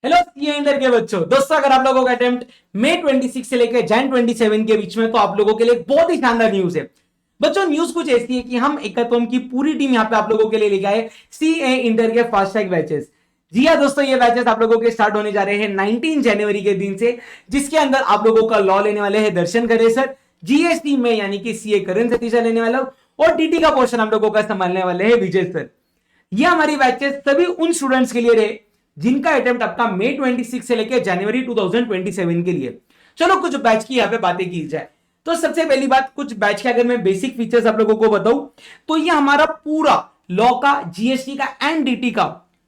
Hello CA inter के बच्चों, दोस्तों अगर आप लोगों का अटेम्प्ट मई 26 से लेकर जैन 27 के बीच में, तो आप लोगों के लिए बहुत ही शानदार न्यूज है। बच्चों न्यूज कुछ ऐसी है कि हम एकत्वम की पूरी टीम यहाँ पे आप लोगों के लिए लेके आए सीए इंटर के फास्ट ट्रैक बैचेस। जी हाँ दोस्तों, ये बैचेस आप लोगों के स्टार्ट होने जा रहे हैं 19 जनवरी के दिन से, जिसके अंदर आप लोगों का लॉ लेने वाले हैं दर्शन करे सर, जीएसटी में यानी कि सीए करण सतीशा लेने वाला, और टीटी का पोर्शन हम लोगों का संभालने वाले हैं विजय सर। ये हमारी बैचेस सभी उन स्टूडेंट्स के लिए रहे जिनका अटेम्प्ट आपका मई 26 से लेकर जनवरी 2027 के लिए। चलो कुछ बैच की यहां पे बातें की जाए। तो सबसे पहली बात, कुछ बैच के अगर मैं बेसिक फीचर्स आप लोगों को बताऊं, तो ये हमारा पूरा लॉ का, जीएसटी का एंड डीटी का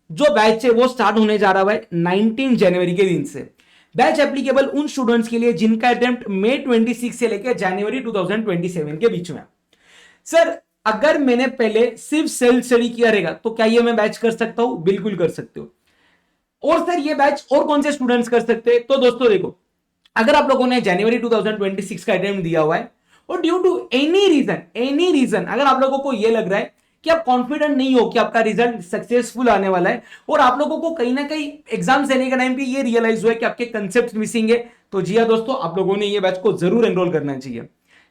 जो बैच है वो स्टार्ट होने जा रहा है 19 जनवरी के दिन से। बैच एप्लीकेबल उन स्टूडेंट्स के लिए जिनका अटेम्प्ट मई 26 से लेकर जनवरी 2027 के बीच में। सर अगर मैंने पहले सिर्फ सेल्फ स्टडी किया रहेगा तो क्या ये मैं बैच कर सकता हूं? बिल्कुल कर सकते हो। और सर ये बैच और कौन से स्टूडेंट्स कर सकते हैं? तो दोस्तों देखो, अगर आप लोगों ने जनवरी 2026 का अटेम्प्ट दिया हुआ है और ड्यू टू एनी रीजन अगर आप लोगों को ये लग रहा है कि आप कॉन्फिडेंट नहीं हो कि आपका रिजल्ट सक्सेसफुल आने वाला है, और आप लोगों को कहीं ना कहीं एग्जाम देने के टाइम पे ये रियलाइज हुआ है कि आपके कंसेप्ट मिसिंग है, तो जी हाँ दोस्तों, आप लोगों ने ये बैच को जरूर एनरोल करना चाहिए।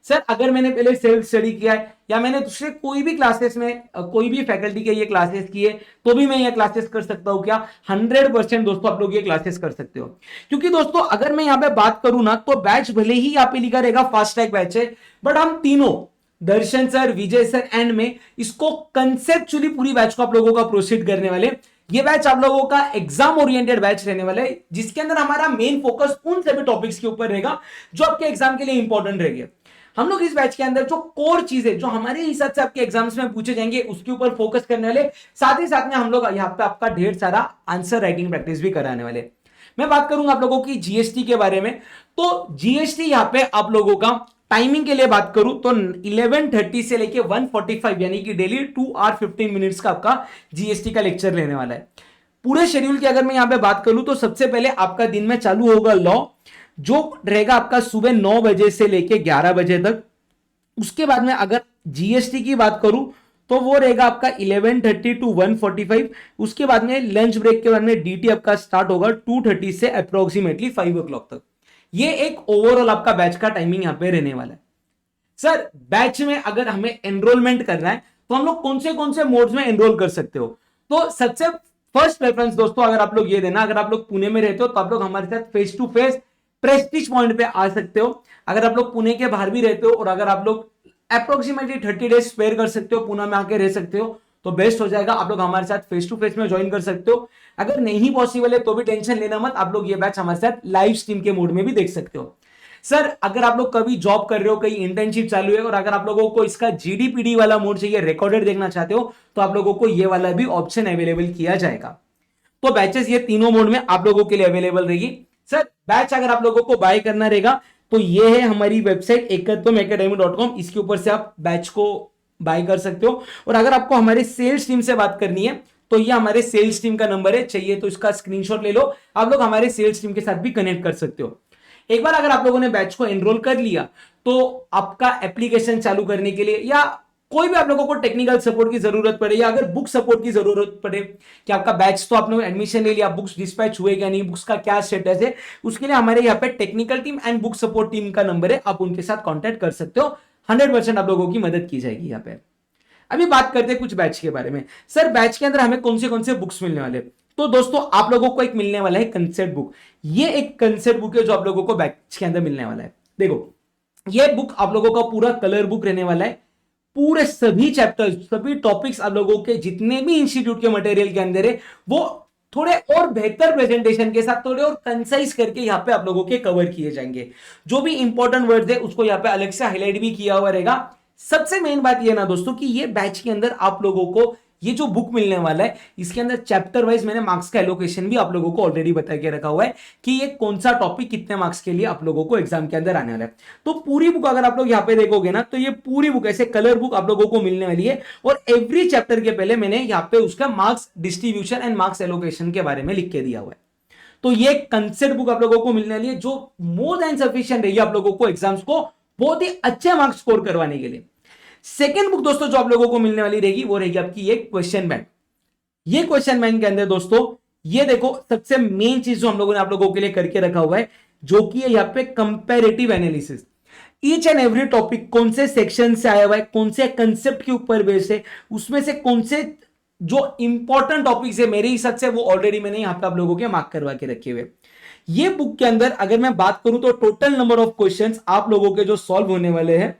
सर अगर मैंने पहले सेल्फ स्टडी किया है या मैंने दूसरे कोई भी क्लासेस में कोई भी फैकल्टी के ये क्लासेस किए, तो भी मैं ये क्लासेस कर सकता हूं क्या? 100% दोस्तों आप लोग ये क्लासेस कर सकते हो। क्योंकि दोस्तों अगर मैं यहां पे बात करूं ना, तो बैच भले ही यहां पे लिखा रहेगा फास्ट ट्रैक बैच है, बट हम तीनों दर्शन सर, विजय सर एंड में इसको कंसेप्चुअली पूरी बैच को आप लोगों का प्रोसीड करने वाले। ये बैच आप लोगों का एग्जाम ओरिएंटेड बैच रहने वाला है, जिसके अंदर हमारा मेन फोकस उन सभी टॉपिक्स के ऊपर रहेगा जो आपके एग्जाम के लिए इंपॉर्टेंट रहेंगे। हम लोग इस बैच के अंदर जो कोर चीजें जो हमारे हिसाब से आपके एग्जाम्स में पूछे जाएंगे उसके ऊपर फोकस करने वाले, साथ ही साथ में हम लोग यहाँ पे आपका ढेर सारा आंसर राइटिंग प्रैक्टिस भी कराने वाले। मैं बात करूंगा आप लोगों की जीएसटी के बारे में, तो जीएसटी यहाँ पे आप लोगों का टाइमिंग के लिए बात करूं तो 11:30 से लेके 1:45 यानी कि डेली 2 आवर 15 मिनट्स का आपका जीएसटी का लेक्चर लेने वाला है। पूरे शेड्यूल की अगर मैं यहां पे बात करूं तो सबसे पहले आपका दिन में चालू होगा लॉ, जो रहेगा आपका सुबह 9 बजे से लेके 11 बजे तक। उसके बाद में अगर जीएसटी की बात करूं तो वो रहेगा आपका 11:30 टू 1:45। उसके बाद में लंच ब्रेक के बाद में डीटी आपका स्टार्ट होगा 2:30 से अप्रोक्सीमेटली 5 o'clock तक। ये एक ओवरऑल आपका बैच का टाइमिंग यहां पे रहने वाला है। सर बैच में अगर हमें एनरोलमेंट करना है तो हम लोग कौन से मोड्स में एनरोल कर सकते हो? तो सबसे फर्स्ट प्रेफरेंस दोस्तों अगर आप लोग ये देना, अगर आप लोग पुणे में रहते हो तो आप लोग हमारे साथ face to face prestige point पे आ सकते हो। अगर आप लोग पुणे के बाहर भी रहते हो और अगर आप लोग अप्रोक्सीमेटली 30 डेज स्पेयर कर सकते हो, पुणे में आके रह सकते हो, तो बेस्ट हो जाएगा। आप लोग हमारे साथ फेस टू फेस में ज्वाइन कर सकते हो। अगर नहीं पॉसिबल है तो भी टेंशन लेना मत, आप लोग ये बैच हमारे साथ लाइव स्ट्रीम के मोड में भी देख सकते हो। सर अगर आप लोग कभी जॉब कर रहे हो, कहीं इंटर्नशिप चालू है और अगर आप लोगों को इसका जीडीपीडी वाला मोड चाहिए, रिकॉर्डेड देखना चाहते हो, तो आप लोगों को ये वाला भी ऑप्शन अवेलेबल किया जाएगा। तो बैचेस ये तीनों मोड में आप लोगों के लिए अवेलेबल रहेगी। सर बैच अगर आप लोगों को बाय करना रहेगा तो ये है हमारी वेबसाइट ekatwamacademy.com, इसके ऊपर से आप बैच को बाय कर सकते हो। और अगर आपको हमारे सेल्स टीम से बात करनी है तो ये हमारे सेल्स टीम का नंबर है, चाहिए तो इसका स्क्रीनशॉट ले लो, आप लोग हमारे सेल्स टीम के साथ भी कनेक्ट कर सकते हो। एक बार अगर आप लोगों ने बैच को एनरोल कर लिया तो आपका एप्लीकेशन चालू करने के लिए या कोई भी आप लोगों को टेक्निकल सपोर्ट की जरूरत पड़े या अगर बुक सपोर्ट की जरूरत पड़े कि आपका बैच तो आपने एडमिशन ले लिया, बुक्स डिस्पैच हुए क्या नहीं, बुक्स का क्या स्टेटस है, उसके लिए हमारे यहाँ पे technical team and book support team का नंबर है, आप उनके साथ कॉन्टैक्ट कर सकते हो। 100% आप लोगों की मदद की जाएगी यहाँ पे। अभी बात करते हैं कुछ बैच के बारे में। सर बैच के अंदर हमें कौन से बुक्स मिलने वाले? तो दोस्तों आप लोगों को एक मिलने वाला है कंसेप्ट बुक। ये एक कंसेप्ट बुक है जो आप लोगों को बैच के अंदर मिलने वाला है। देखो ये बुक आप लोगों का पूरा कलर बुक रहने वाला है, पूरे सभी चैप्टर्स, सभी टॉपिक्स आप लोगों के जितने भी इंस्टीट्यूट के मटेरियल के अंदर है वो थोड़े और बेहतर प्रेजेंटेशन के साथ, थोड़े और कंसाइज करके यहाँ पे आप लोगों के कवर किए जाएंगे। जो भी इंपॉर्टेंट वर्ड्स है उसको यहाँ पे अलग से हाईलाइट भी किया हुआ रहेगा। सबसे मेन बात ये ना दोस्तों कि ये बैच के अंदर आप लोगों को ये जो बुक मिलने वाला है इसके अंदर चैप्टर वाइज मैंने मार्क्स का एलोकेशन भी आप लोगों को ऑलरेडी बता के रखा हुआ है कि ये कौन सा टॉपिक कितने मार्क्स के लिए आप लोगों को एग्जाम के अंदर आने वाला है। तो पूरी बुक अगर आप लोग यहाँ पे देखोगे ना तो ये पूरी बुक ऐसे कलर बुक आप लोगों को मिलने वाली है और एवरी चैप्टर के पहले मैंने यहाँ पे उसका marks distribution and marks allocation के बारे में लिख के दिया हुआ है। तो ये कंसेप्ट बुक आप लोगों को मिलने वाली है जो मोर देन सफिशिएंट रहेगी आप लोगों को एग्जाम्स को बहुत ही अच्छे मार्क्स स्कोर करवाने के लिए। सेकेंड बुक दोस्तों जो आप लोगों को मिलने वाली रहेगी वो रहेगी आपकी ये क्वेश्चन बैंक। ये क्वेश्चन बैंक के अंदर दोस्तों ये देखो सबसे मेन चीज जो हम लोगों ने आप लोगों के लिए करके रखा हुआ है, जो कि है यहाँ पे comparative analysis. Each and every topic कौन से सेक्शन से आया हुआ है, कौन से कंसेप्ट के ऊपर बेस्ड है, उसमें से कौन से जो इंपॉर्टेंट टॉपिक्स है मेरे हिसाब से वो ऑलरेडी मैंने यहां पे आप लोगों के मार्क करवा के रखे हुए। ये बुक के अंदर अगर मैं बात करूं तो टोटल नंबर ऑफ क्वेश्चंस आप लोगों के जो सॉल्व होने वाले हैं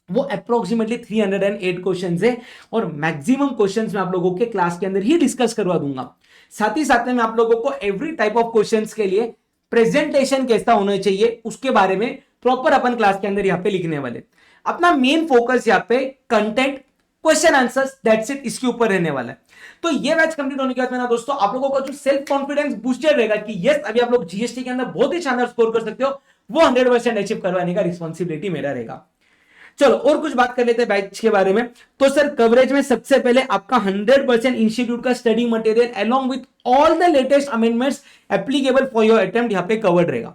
वो अप्रोक्सीमेटली 308 क्वेश्चंस है, और मैक्सिमम क्वेश्चंस मैं आप लोगों के क्लास के अंदर ही डिस्कस करवा दूंगा। साथ ही साथ में मैं आप लोगों को एवरी टाइप ऑफ क्वेश्चंस के लिए प्रेजेंटेशन कैसा होना चाहिए उसके बारे में प्रॉपर अपन क्लास के अंदर यहाँ पे लिखने वाले। अपना मेन फोकस यहाँ पे content, question answers, that's it, इसके ऊपर रहने वाला है। तो ये बैच कंप्लीट होने के बाद में ना दोस्तों आप लोगों का जो सेल्फ कॉन्फिडेंस बूस्टर रहेगा कि यस अभी आप लोग जीएसटी के अंदर बहुत ही शानदार स्कोर कर सकते हो, वो 100% अचीव करवाने का रिस्पॉन्सिबिलिटी मेरा रहेगा। चलो और कुछ बात कर लेते हैं बैच के बारे में। तो सर कवरेज में सबसे पहले आपका 100% इंस्टीट्यूट का study material along with all the latest amendments applicable for your attempt यहाँ पे कवर्ड रहेगा।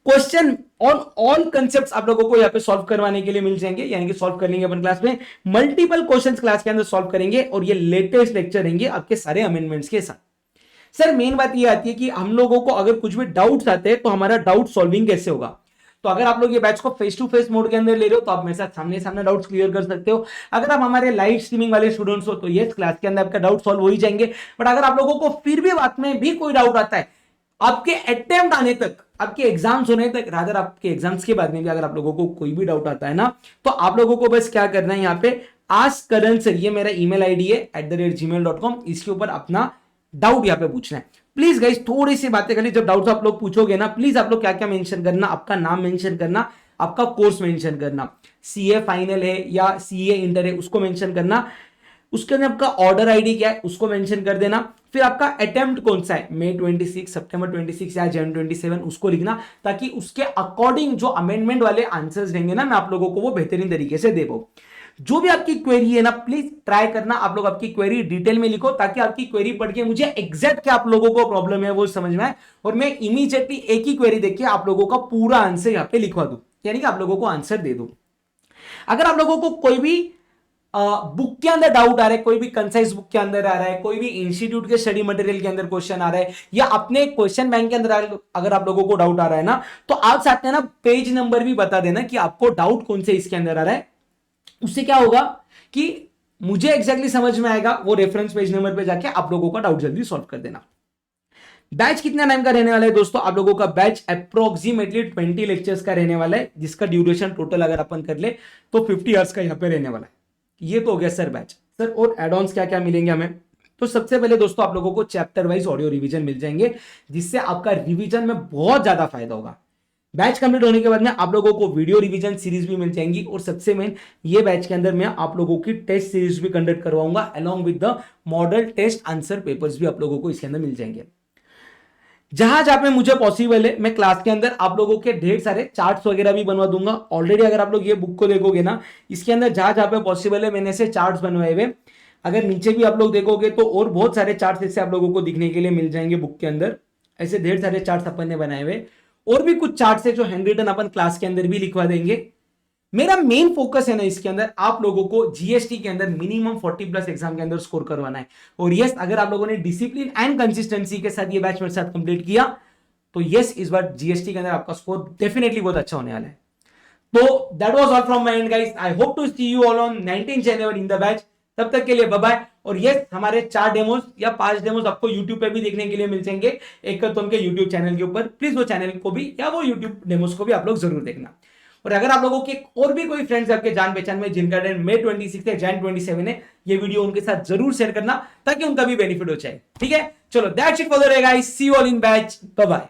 क्वेश्चन ऑन ऑल कंसेप्ट्स आप लोगों को यहाँ पे सॉल्व करवाने के लिए मिल जाएंगे, यानी कि सॉल्व कर लेंगे अपन क्लास में। मल्टीपल क्वेश्चंस क्लास के अंदर सॉल्व करेंगे और ये लेटेस्ट लेक्चर रहेंगे आपके सारे अमेंडमेंट्स के साथ। सर मेन बात ये आती है कि हम लोगों को अगर कुछ भी डाउट्स आते हैं तो हमारा डाउट सॉल्विंग कैसे होगा। तो अगर आप लोग ये बैच को फेस टू फेस मोड के अंदर ले रहे हो तो आप मेरे साथ सामने सामने डाउट्स क्लियर कर सकते हो। अगर आप हमारे लाइव स्ट्रीमिंग वाले स्टूडेंट्स हो तो ये क्लास के अंदर आपका डाउट सॉल्व हो ही जाएंगे। बट अगर आप लोगों को फिर भी बात में भी कोई डाउट आता है आपके अटेम्प्ट आने तक, आपके एग्जाम्स होने तक, रादर आपके एग्जाम्स के बाद में भी अगर आप लोगों को कोई भी डाउट आता है ना, तो आप लोगों को बस क्या करना है, यहाँ पे आस्क करण सर, ये मेरा ईमेल आईडी है @gmail.com, इसके ऊपर अपना डाउट यहाँ पे पूछना है। प्लीज गाइस थोड़ी सी बातें करनी, जब डाउट्स आप लोग पूछोगे ना प्लीज आप लोग क्या क्या मेंशन करना, आपका नाम मेंशन करना, आपका कोर्स मेंशन करना, सीए फाइनल है या सीए इंटर है उसको मेंशन करना, उसके अंदर आपका ऑर्डर आईडी क्या है उसको मेंशन कर देना, फिर आपका अटेम्प्ट कौन सा है, मई 26, सितंबर 26 या जन 27 उसको लिखना, ताकि उसके अकॉर्डिंग जो अमेंडमेंट वाले आंसर्स रहेंगे ना मैं आप लोगों को वो बेहतरीन तरीके से दे पाऊं। जो भी आपकी क्वेरी है ना प्लीज ट्राई करना आप लोग आपकी क्वेरी डिटेल में लिखो, ताकि आपकी क्वेरी पढ़ के मुझे एग्जैक्ट क्या आप लोगों को प्रॉब्लम है वो समझ में आए, और मैं इमीडिएटली एक ही क्वेरी देख के आप लोगों का पूरा आंसर यहाँ पे लिखवा दूं, यानी कि आप लोगों को आंसर दे दूं। अगर आप लोगों को कोई भी बुक के अंदर डाउट आ रहा है, कोई भी कंसाइज बुक के अंदर आ रहा है, कोई भी इंस्टीट्यूट के स्टडी मटेरियल के अंदर क्वेश्चन आ रहा है, या अपने क्वेश्चन बैंक के अंदर अगर आप लोगों को डाउट आ रहा है ना, तो आप साथ में ना पेज नंबर भी बता देना कि आपको डाउट कौन से इसके अंदर आ रहा है। उससे क्या होगा कि मुझे एग्जैक्टली समझ में आएगा, वो रेफरेंस पेज नंबर पे जाके आप लोगों का डाउट जल्दी सॉल्व कर देना। बैच कितना टाइम का रहने वाला है दोस्तों, आप लोगों का बैच अप्रोक्सीमेटली 20 लेक्चर्स का रहने वाला है, जिसका ड्यूरेशन टोटल अगर अपन कर ले तो 50 आवर्स का यहाँ पे रहने वाला है। ये तो हो गया सर बैच। सर और एड ऑन्स क्या क्या मिलेंगे हमें, तो सबसे पहले दोस्तों आप लोगों को चैप्टर वाइज ऑडियो रिवीजन मिल जाएंगे, जिससे आपका रिवीजन में बहुत ज्यादा फायदा होगा। बैच कंप्लीट होने के बाद में आप लोगों को वीडियो रिवीजन सीरीज भी मिल जाएंगी, और सबसे मेन ये बैच के अंदर मैं आप लोगों की टेस्ट सीरीज भी कंडक्ट करवाऊंगा along with the model test answer papers भी आप लोगों को इसके अंदर मिल जाएंगे। जहां जहां पे मुझे पॉसिबल है मैं क्लास के अंदर आप लोगों के ढेर सारे चार्ट्स वगैरह भी बनवा दूंगा। ऑलरेडी अगर आप लोग ये बुक को देखोगे ना, इसके अंदर जहां जहां पे पॉसिबल है मैंने ऐसे चार्ट्स बनवाए हुए, अगर नीचे भी आप लोग देखोगे तो और बहुत सारे चार्ट्स ऐसे आप लोगों को दिखने के लिए मिल जाएंगे बुक के अंदर। ऐसे ढेर सारे चार्ट्स अपन ने बनाए हुए, और भी कुछ चार्ट्स है जो हैंड रिटन अपन क्लास के अंदर भी लिखवा देंगे। मेरा मेन फोकस है ना इसके अंदर आप लोगों को जीएसटी के अंदर मिनिमम 40+ एग्जाम के अंदर स्कोर करवाना है। और यस अगर आप लोगों ने डिसिप्लिन एंड कंसिस्टेंसी के साथ ये बैच मेरे साथ कंप्लीट किया तो यस इस बार जीएसटी के अंदर आपका स्कोर डेफिनेटली बहुत अच्छा होने वाला है। तो that was all from my end guys, I hope to see you all on 19 January in the batch. तब तक के लिए बाय बाय। और यस हमारे 4 डेमोज या 5 डेमोज आपको YouTube पे भी देखने के लिए मिल जाएंगे एक तो उनके YouTube चैनल के ऊपर, प्लीज वो चैनल को भी या वो YouTube डेमोज को भी आप लोग जरूर देखना। और अगर आप लोगों के और भी कोई फ्रेंड्स आपके जान पहचान में जिनका डेट मई 26 है, जैन 27 है, ये वीडियो उनके साथ जरूर शेयर करना ताकि उनका भी बेनिफिट हो जाए। ठीक है, चलो that's it for the day guys, see you all in batch, bye bye.